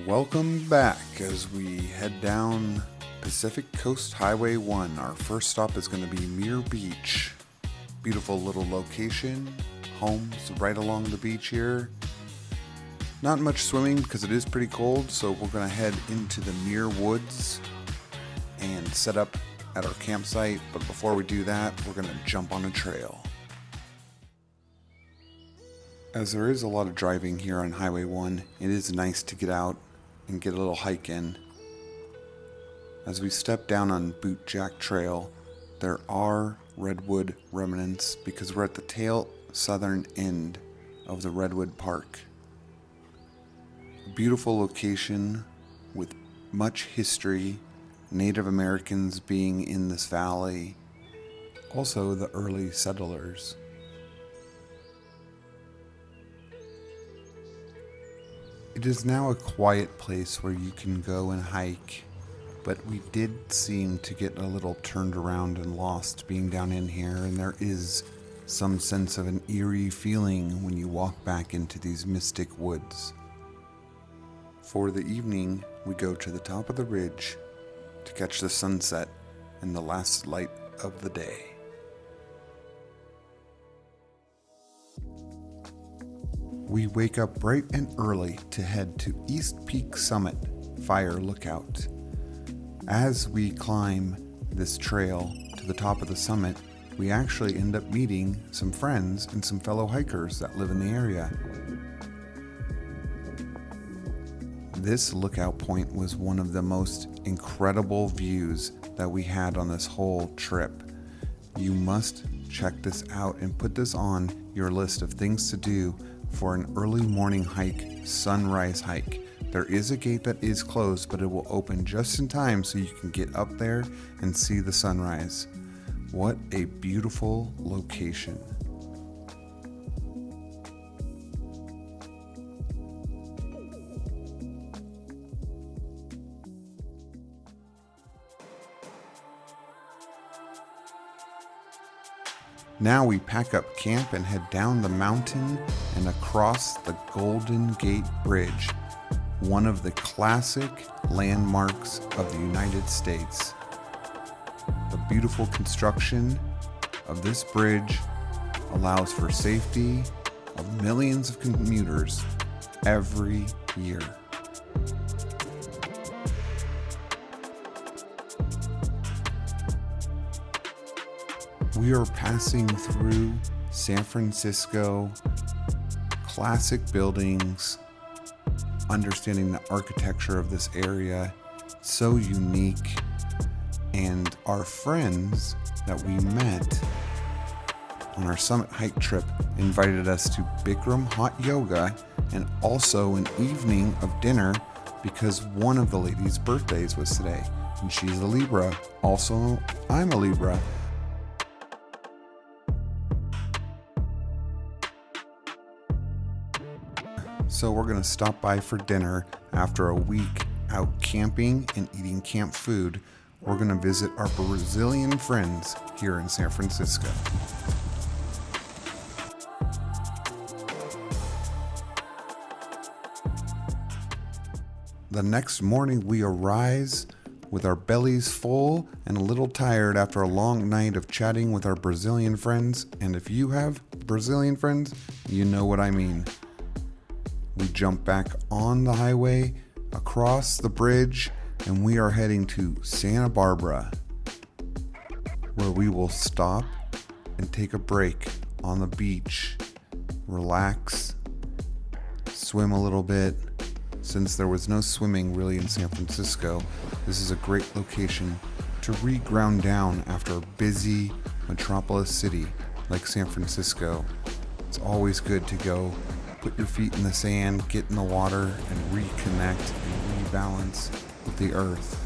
Welcome back as we head down Pacific Coast Highway 1. Our first stop is going to be Muir Beach. Beautiful little location, homes right along the beach here. Not much swimming because it is pretty cold, so we're going to head into the Muir Woods and set up at our campsite. But before we do that, we're going to jump on a trail. As there is a lot of driving here on Highway 1, it is nice to get out and get a little hike in. As we step down on Bootjack Trail, there are redwood remnants because we're at the tail southern end of the Redwood Park. A beautiful location with much history, Native Americans being in this valley, also the early settlers. It is now a quiet place where you can go and hike, but we did seem to get a little turned around and lost being down in here, and there is some sense of an eerie feeling when you walk back into these mystic woods. For the evening, we go to the top of the ridge to catch the sunset and the last light of the day. We wake up bright and early to head to East Peak Summit Fire Lookout. As we climb this trail to the top of the summit, we actually end up meeting some friends and some fellow hikers that live in the area. This lookout point was one of the most incredible views that we had on this whole trip. You must check this out and put this on your list of things to do for an early morning hike, sunrise hike. There is a gate that is closed, but it will open just in time so you can get up there and see the sunrise. What a beautiful location. Now we pack up camp and head down the mountain and across the Golden Gate Bridge, one of the classic landmarks of the United States. The beautiful construction of this bridge allows for safety of millions of commuters every year. We are passing through San Francisco, classic buildings, understanding the architecture of this area, so unique, and our friends that we met on our summit hike trip invited us to Bikram Hot Yoga and also an evening of dinner because one of the ladies' birthdays was today, and she's a Libra. Also, I'm a Libra. So we're going to stop by for dinner after a week out camping and eating camp food. We're going to visit our Brazilian friends here in San Francisco. The next morning we arise with our bellies full and a little tired after a long night of chatting with our Brazilian friends. And if you have Brazilian friends, you know what I mean. We jump back on the highway, across the bridge, and we are heading to Santa Barbara, where we will stop and take a break on the beach, relax, swim a little bit. Since there was no swimming really in San Francisco, this is a great location to re-ground down after a busy metropolis city like San Francisco. It's always good to go put your feet in the sand, get in the water, and reconnect and rebalance with the earth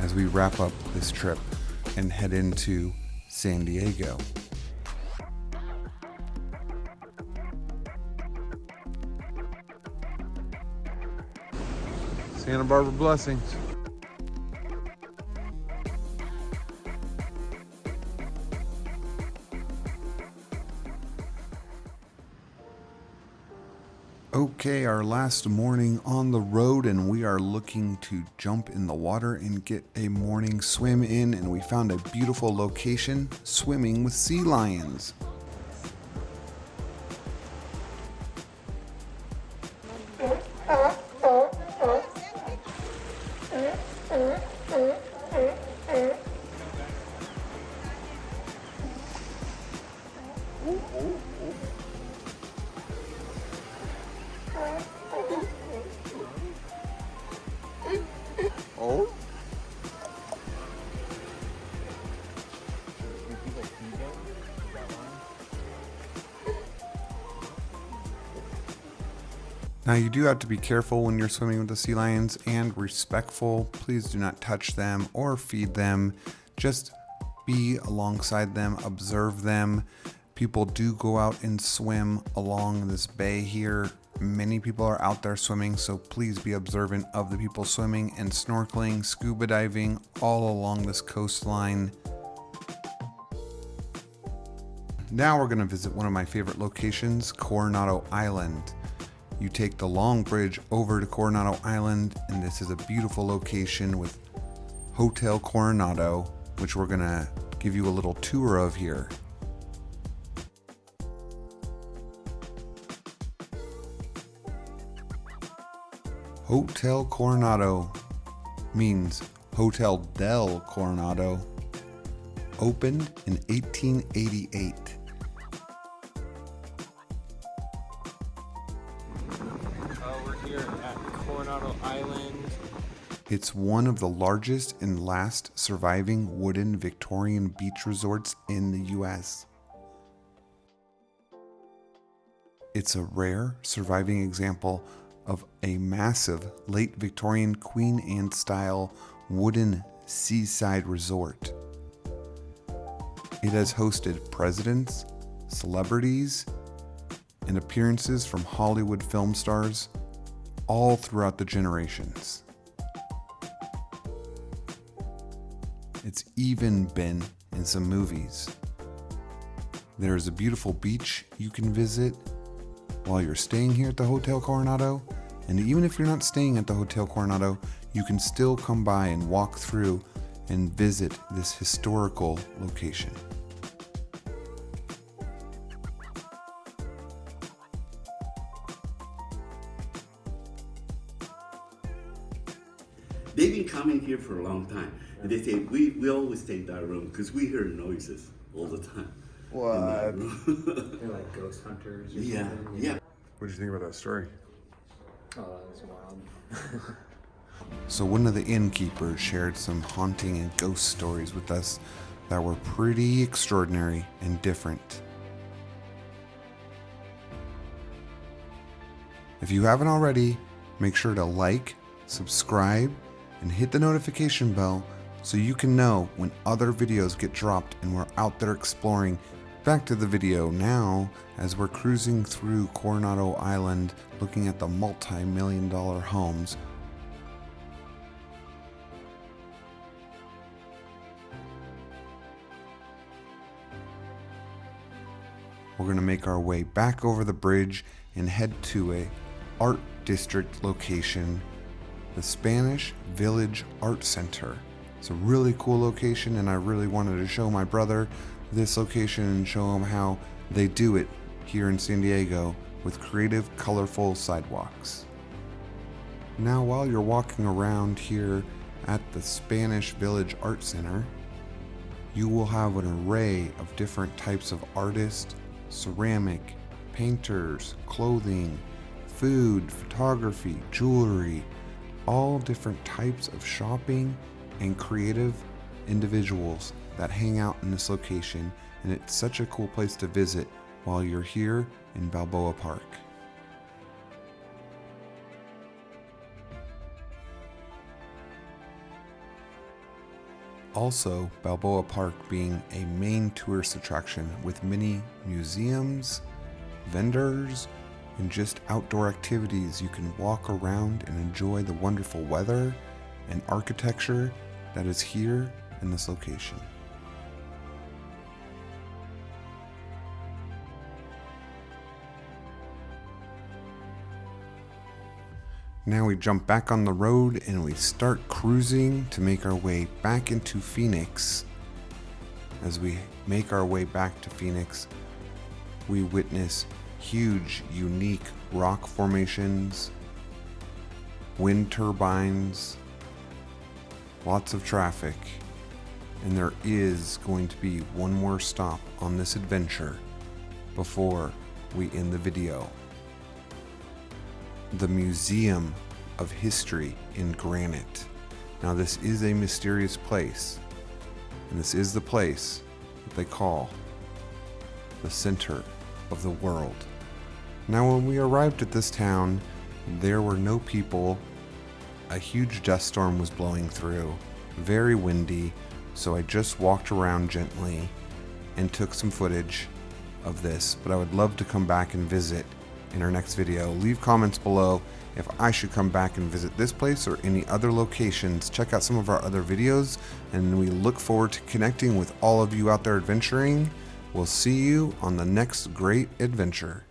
as we wrap up this trip and head into San Diego. Santa Barbara blessings. Okay, our last morning on the road, and we are looking to jump in the water and get a morning swim in, and we found a beautiful location, swimming with sea lions. Oh. Now you do have to be careful when you're swimming with the sea lions and respectful. Please do not touch them or feed them. Just be alongside them, observe them. People do go out and swim along this bay here. Many people are out there swimming, so please be observant of the people swimming and snorkeling, scuba diving all along this coastline. Now we're going to visit one of my favorite locations, Coronado Island. You take the long bridge over to Coronado Island, and this is a beautiful location with Hotel Coronado, which we're going to give you a little tour of here. Hotel Coronado means Hotel del Coronado, opened in 1888. We're here at Coronado Island. It's one of the largest and last surviving wooden Victorian beach resorts in the US. It's a rare surviving example of a massive late Victorian Queen Anne style wooden seaside resort. It has hosted presidents, celebrities, and appearances from Hollywood film stars all throughout the generations. It's even been in some movies. There is a beautiful beach you can visit while you're staying here at the Hotel Coronado, and even if you're not staying at the Hotel Coronado, you can still come by and walk through and visit this historical location. They've been coming here for a long time, and they say we always stay in that room because we hear noises all the time. What? They're like ghost hunters or Yeah, something. yeah. What did you think about that story? Oh, that was wild. So one of the innkeepers shared some haunting and ghost stories with us that were pretty extraordinary and different. If you haven't already, make sure to like, subscribe, and hit the notification bell so you can know when other videos get dropped and we're out there exploring. Back to the video now as we're cruising through Coronado Island looking at the multi-million-dollar homes. We're going to make our way back over the bridge and head to a art district location, the Spanish Village Art Center. It's a really cool location, and I really wanted to show my brother this location and show him how they do it here in San Diego with creative, colorful sidewalks. Now, while you're walking around here at the Spanish Village Art Center, you will have an array of different types of artists, ceramic, painters, clothing, food, photography, jewelry, all different types of shopping and creative individuals that hang out in this location, and it's such a cool place to visit while you're here in Balboa Park. Also, Balboa Park being a main tourist attraction with many museums, vendors, and just outdoor activities. You can walk around and enjoy the wonderful weather and architecture that is here in this location. Now we jump back on the road and we start cruising to make our way back into Phoenix. As we make our way back to Phoenix, we witness huge, unique rock formations, wind turbines, lots of traffic, and there is going to be one more stop on this adventure before we end the video. The Museum of History in Granite. Now this is a mysterious place, and this is the place that they call the center of the world. Now when we arrived at this town, there were no people. A huge dust storm was blowing through, very windy, so I just walked around gently and took some footage of this, but I would love to come back and visit in our next video. Leave comments below if I should come back and visit this place or any other locations. Check out some of our other videos, and we look forward to connecting with all of you out there adventuring. We'll see you on the next great adventure.